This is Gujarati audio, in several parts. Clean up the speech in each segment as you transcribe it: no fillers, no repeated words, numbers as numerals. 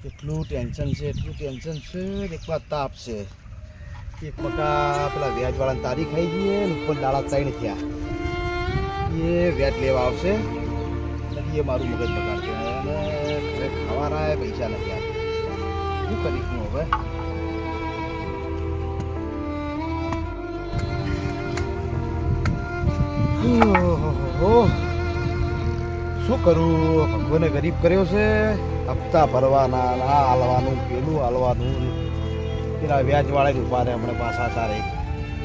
એટલું ટેન્શન છે એક વાર તાપ છે એક મકા પેલા વ્યાજવાળાની તારીખ આવી ગઈ ને ઉપર દાડા 3 થયા એ વ્યાજ લેવા આવશે એ મારું મગજ બગાડશે અને ઘરે ખાવાના પૈસા નથી આવે શું કરીશ હું હવે શું કરું ભગવાને ગરીબ કર્યો છે હપ્તા ભરવાના આ હાલવાનું પેલું હાલવાનું પેલા વ્યાજવાળા ઉભા રહે હમણાં પાછા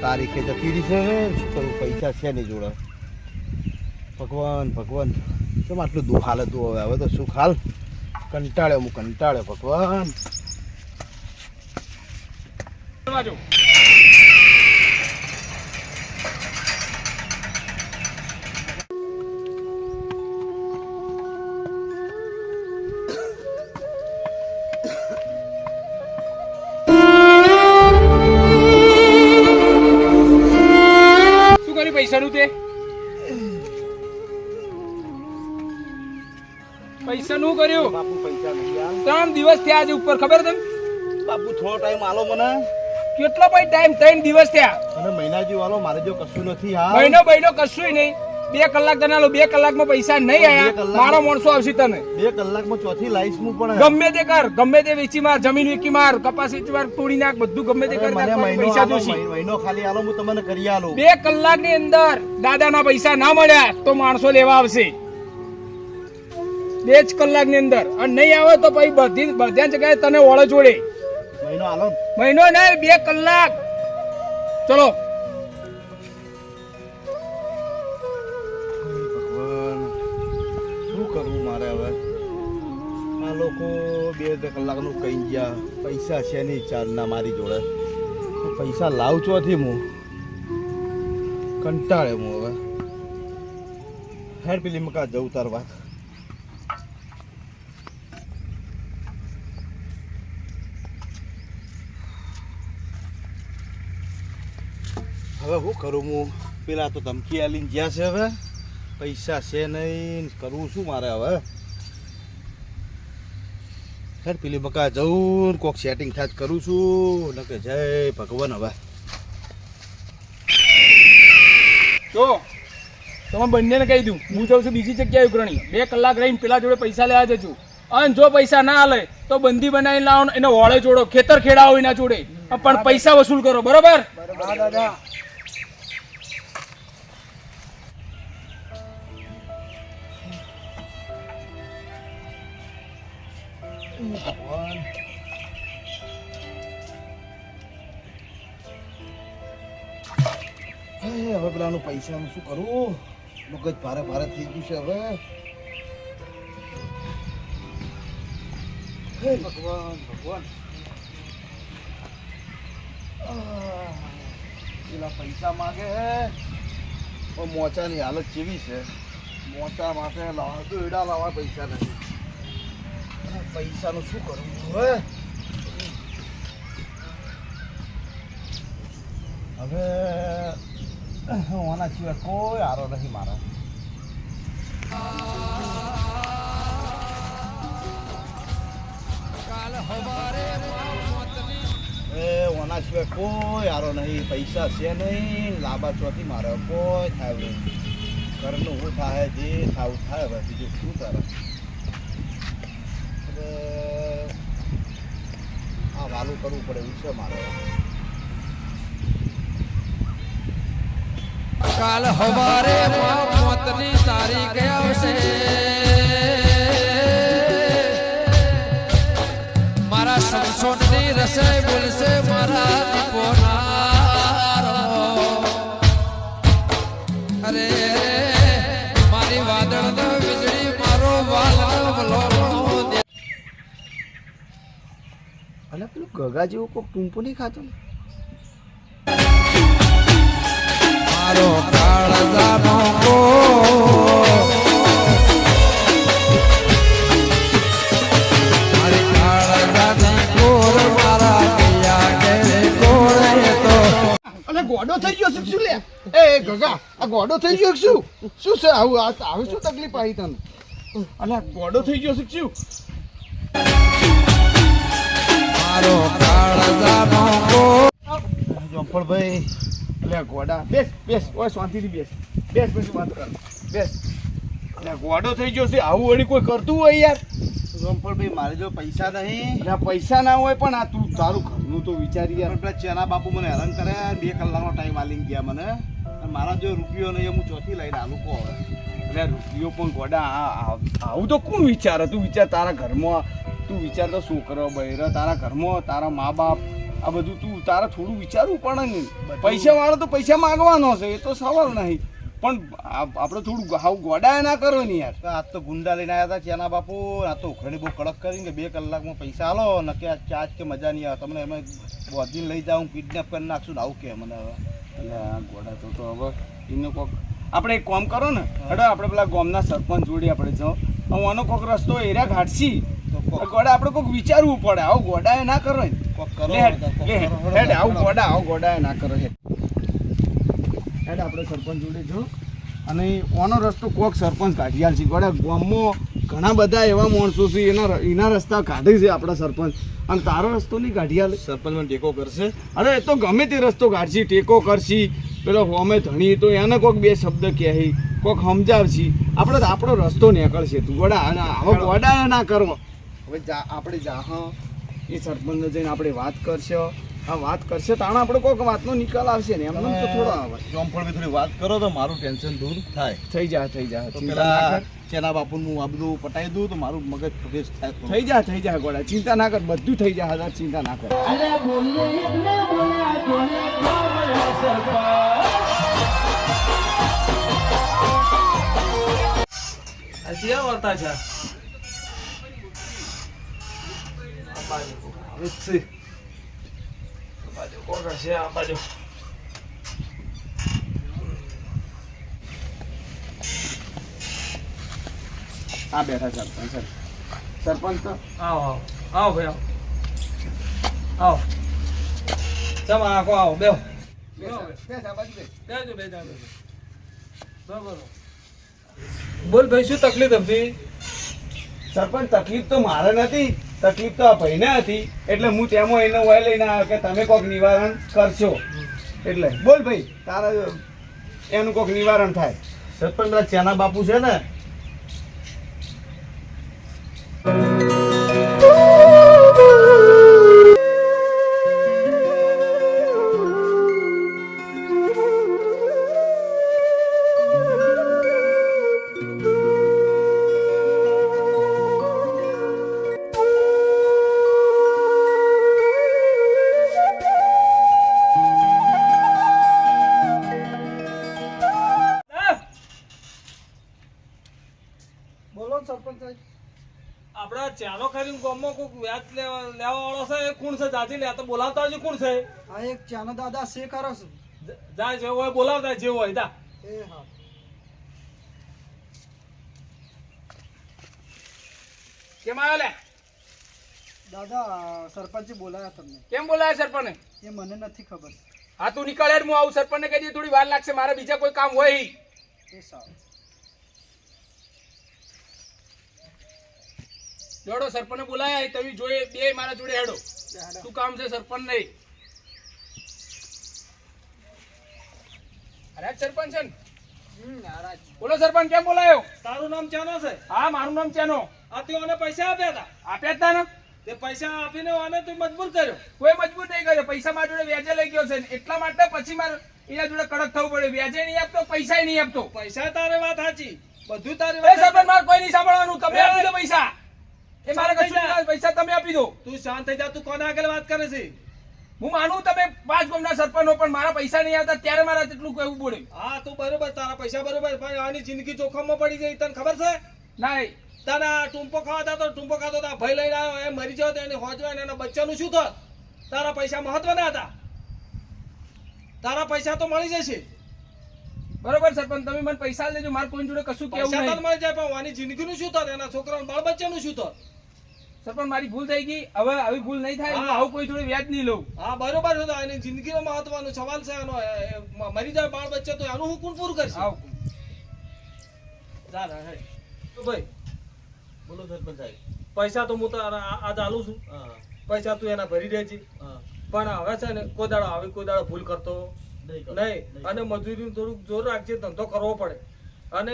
તારીખે જતી રહી છે શું કરું પૈસા છે નહીં જોડે ભગવાન કેમ આટલું દુઃખ હાલે તું હવે તો સુખ હાલ કંટાળ્યો ભગવાન પૈસાનું તે પૈસાનું કર્યું બાપુ પૈસા નહીં 3 દિવસ થયા આજે ઉપર ખબર તને બાપુ થોડો ટાઈમ આલો મને કેટલો ભાઈ ટાઈમ 3 દિવસ થયા અને મહિના જેવું આલો મારે જો કશું નથી હા મહિનો કશું નહીં 2 કલાક તને આલો 2 કલાકમાં પૈસા નહીં આયા મારો માણસો આવશે તને 2 કલાકમાં ચોથી લાઈસ હું પણ ગમે તે કર ગમે તે વેચી માર જમીન વેચી માર કપાસ વેચી માર તોડી નાખ બધું ગમે તે કરી નાખ પૈસા જોશી મહિનો ખાલી આલો હું તમને કરી આલું 2 કલાકની અંદર દાદાના પૈસા ના મળ્યા તો માણસો લેવા આવશે 2 કલાકની અંદર અને નહીં આવે તો પછી બધા જગ્યાએ તને ઓળે જોડે મહિનો આલો મહિનો નહીં 2 કલાક ચલો ભગવાન શું કરવું મારે હવે આ લોકો 2 કલાકનું કહી ગયા પૈસા છે નહીં ચારના મારી જોડે પૈસા લાવ ચોથી હું કંટાળે હું હવે હેડ પેલી મકા જવું તાર વાત હવે શું કરું હું પેલા તો ધમકી આલીને જ્યાં છે હવે પૈસા છે નહીં કરવું શું મારે હવે હેડ પેલી મકા જવું કોક સેટિંગ થાય કરું છું ને કે જય ભગવાન હવે જો તમે બંનેને કહી દઉં હું જાઉં છું બીજી જગ્યાએ ઉઘરણી 2 કલાક રહીને પેલા જોડે પૈસા લેવા જજો અને જો પૈસા ના હાલે તો બંદી બનાવીને લાવો એને હોળે જોડો ખેતર ખેડાવો એના જોડે પણ પૈસા વસૂલ કરો બરોબર દાદા ભગવાન હવે પેલાનું પૈસાનું શું કરું મગજ ભારે થઈ ગયું છે હવે હે ભગવાન પેલા પૈસા માગે મોચાની હાલત કેવી છે મોચા માટે દોયડા લાવવા પૈસા નથી પૈસાનું શું કરવું હવે આના સિવાય કોઈ આરો નથી મારા ઓના સિવાય કોઈ આરો નહીં પૈસા છે નહીં લાંબા ચોથી મારે કોઈ થાય નહીં ઘરનું શું થાય જે થાવું થાય હવે બીજું શું કરે આ વાલું કરવું પડે એવું છે મારે કાલ હવારે મોતની તારીખ આવશે મારા સંસોની રસાઈ બોલશે મારા દીપોનારો અરે મારી વાદળ વીજળી મારો વાલ અને પેલું ગગા જેવું કોઈ ટૂંપું નહીં ખાતું મારો કાળજાનો મારી કાળજાની ગોર મારા કૈયા કે ગોળે તો અને ગોડો થઈ ગયો છે શું લે એ ગગા આ ગોડો થઈ ગયો શું છે આવું શું તકલીફ આવી તને અને ગોડો થઈ ગયો છે શું ચોંપડભાઈ અલ્યા ગોડા બેસ બેસ ઓય શાંતિથી બેસ બેસ પછી વાત કર બેસ અલ્યા ગોડો થઈ ગયો છે આવું વળી કોઈ કરતું હોય યાર ચોંપડભાઈ મારે જો પૈસા નહીં અલ્યા પૈસા ના હોય પણ આ તું તારું ઘરનું તો વિચારી યાર પણ પેલા ચેના બાપુ મને હેરાન કર્યા 2 કલાકનો ટાઈમ આલી ગયા મને અને મારા જો રૂપિયો નહીં હું ચોથી લઈને આલું કહો હવે અલ્યા રૂપિયો પણ ગોડા આવું તો કોણ વિચારે તું વિચાર તારા ઘરમાં તું વિચાર તો છોકરો બૈરા તારા ઘરમાં તારા મા બાપ આ બધું તું તારા થોડું વિચારવું પડે ને પૈસા વાળો તો પૈસા માંગવાનો છે એ તો સવાલ નહીં પણ આપણે થોડું હાવ ગોડાય ના કરો ને યાર આજ તો ગુંડા લઈને આવ્યા હતા ચેના બાપુ આ તો ઉખડી બહુ કડક કરીને 2 કલાકમાં પૈસા આલો ને કે આજ કે મજા નહીં આવે તમને એમાં બોધીને લઈ જાઉં કિડનેપ કરી નાખશું ને આવું કે મને હવે એટલે આ ગોડા તો હવે એનો કોક આપણે એક કામ કરો ને હેડો આપણે પેલા ગામના સરપંચ જોડે આપણે જાઓ હું આનો કોક રસ્તો એરિયા ઘાટશી તો ગોડા આપણે કોક વિચારવું પડે આવું ગોડાએ ના કરો ને કોક કરો હેડ આવું ગોડાએ ના કરો હેડ આપણે સરપંચ જોડે જો અને ઓનો રસ્તો કોક સરપંચ કાઢી આલ છે ગોડા ગામમાં ઘણા બધા એવા માણસો છે એના રસ્તા કાઢી છે આપણા સરપંચ અને તારો રસ્તો નહીં કાઢી આલે સરપંચ મને ટેકો કરશે અરે એ તો ગમે તે રસ્તો કાઢશી ટેકો કરશી પેલો હોમે ધણી તો એને કોક 2 શબ્દ કહે કોક સમજાવશી આપણે આપણો રસ્તો નીકળશે તું ગોડા હવે ગોડા ના કરો હવે આપણે જા હા એ સરપંચને જઈને આપણે વાત કરશો આ વાત કરશે તાણે આપણે કોઈક વાતનો નિકાલ આવશે ને એમને તો થોડો આવે ચોંપડભાઈ થોડી વાત કરો તો મારું ટેન્શન દૂર થાય થઈ જાય તો ચિંતા ના પેલા કર ચેના બાપુનું આ બધું પટાઈ દઉં તો મારું મગજ ફ્રેશ થાય થોડું. થઈ જાય ગોડા ચિંતા ના કર બધું થઈ જાય હાજર ચિંતા ના કર આ બેઠા સરપંચ તો આવો ભાઈ આવો ચમ આવો બેહો બોલ ભાઈ શું તકલીફ હતી? સરપંચ તકલીફ તો મારે નથી તકલીફ તો આ ભાઈને હતી એટલે હું તેમાં એને વય લઈને આવ્યો કે તમે કોઈક નિવારણ કરશો એટલે બોલ ભાઈ તારા એનું કોઈક નિવારણ થાય સરપંચ પેલા ચેના બાપુ છે ને બોલો સરપંચ સાહેબ. આપડા ચાનો ખરીને ગામમાં કોઈક વ્યાજ લેવા વાળો છે એ કોણ છે જાજી લે તો બોલાવતા હજુ કોણ છે? આ એક ચાનો દાદા શે કરો છે. જા જેવો હોય બોલાવતા જેવો હોય જા. એ હા કેમ આવ્યો લે દાદા સરપંચે બોલાયા તમને. કેમ બોલાય સરપંચ એ મને નથી ખબર. હા તું નીકળ હેડ હું આવું સરપંચને કહી દે થોડી વાર લાગશે મારે બીજા કોઈ કામ હોય એ સારું. જોડો સરપંચને બોલાયા તમે જોઈએ બે મારા જોડે હેડો શું કામ છે સરપંચ નહીં અરે સરપંચ છે ને? બોલો સરપંચ કેમ બોલાયો? તારું નામ ચાનો છે? હા મારું નામ ચાનો. આ તે ઓને પૈસા આપ્યા હતા? આપ્યા જ તા ને તે પૈસા આપીને ઓને તું મજબૂર કર્યો. કોઈ મજબૂર નહીં કર્યો પૈસા મારા જોડે વ્યાજે લઈ ગયો છે ને એટલા માટે પછી મારે એના જોડે કડક થવું પડે વ્યાજે નહીં આપતો પૈસા નહીં આપતો. પૈસા તારે વાત સાચી બધું તારી એ વાત સરપંચ મારે કોઈ નહીં સાંભળવાનું તમે આપી દો પૈસા એ મારે કશું નહીં કરવાનું, પૈસા તમે આપી દો. તું શાંત થઈ જા. તું કોના આગળ વાત કરે છે? હું માનું તમે 5 ગામના સરપંચ હો પણ મારા પૈસા નહીં આવતા ત્યારે મારે તેટલું કહેવું પડે. હા તું બરોબર તારા પૈસા બરોબર પણ આની જિંદગી જોખમમાં પડી ગઈ તને ખબર છે? નહીં તારા ટૂંપો ખાવા તો ટૂંપો ખાતો તા ભય લઈને આવ્યો એ મરી જાવ તો એને હોજવા ને એના બચ્ચાનું શું થાત? તારા પૈસા મહત્વના હતા. તારા પૈસા તો મળી જશે. બરોબર સરપંચ તમે મને પૈસા લેજો મારે કોઈ જોડે કશું કેવું પૈસા તને નહીં. મળી જાય પણ આની જિંદગીનું શું થાત? એના છોકરાનું બાળ બચ્ચાનું શું થાત? સરપંચ મારી ભૂલ થઈ ગઈ હવે આવી ભૂલ નહીં થાય હું હા. આવું કોઈ જોડે વ્યાજ નહીં લઉં. હા બરોબર છે તો એની જિંદગીનો મહત્વનો સવાલ છે એનો મરી જાય બાળ બચ્ચા તો એનું હું કોણ પૂરું કરશે? આવ જા જા, હે. તો ભાઈ બોલો સરપંચ સાહેબ. પૈસા તો હું તારા આજ આલું છું. હા પૈસા તું એના ભરી દેજે. હા પણ હવે છે ને કોઈ દાડો આવી કોઈ દાડો ભૂલ કરતો નહીં. અને મજૂરીનું થોડુંક જોર રાખજે, ધંધો કરવો પડે. અને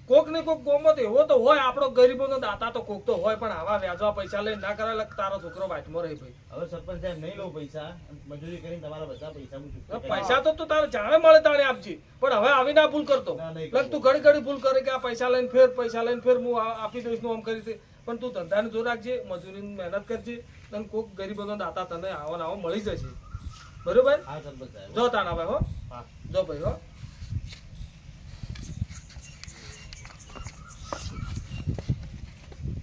કોક ને કોક ગોમો તો એવો તો હોય, આપણો ગરીબોનો દાતા તો કોક તો હોય, પણ આવા વ્યાજવા પૈસા લઈને ના કરાય એટલે તારો છોકરો વાટમાં રહી ભાઈ. હવે સરપંચ સાહેબ નહીં લઉં પૈસા, મજૂરી કરીને તમારા બધા પૈસા હું ચૂકવી દઈશ. પૈસા તો તું તારે જાણે મળે તાણે આપજે, પણ હવે આવી ના ભૂલ કરતો. ના, નહીં એટલે તું ઘડી ઘડી ભૂલ કરે કે આ પૈસા લઈને ફેર હું આપી દઈશ નું આમ કરી દે. પણ તું ધંધાને જોર રાખજે, મજૂરીની મહેનત કરજે, અને કોક ગરીબોનો દાતા તને આવો ને આવો મળી જશે. બરોબર? હા સરપંચ સાહેબ. જો તાણા ભાઈ હો, હા. જો ભાઈ હો.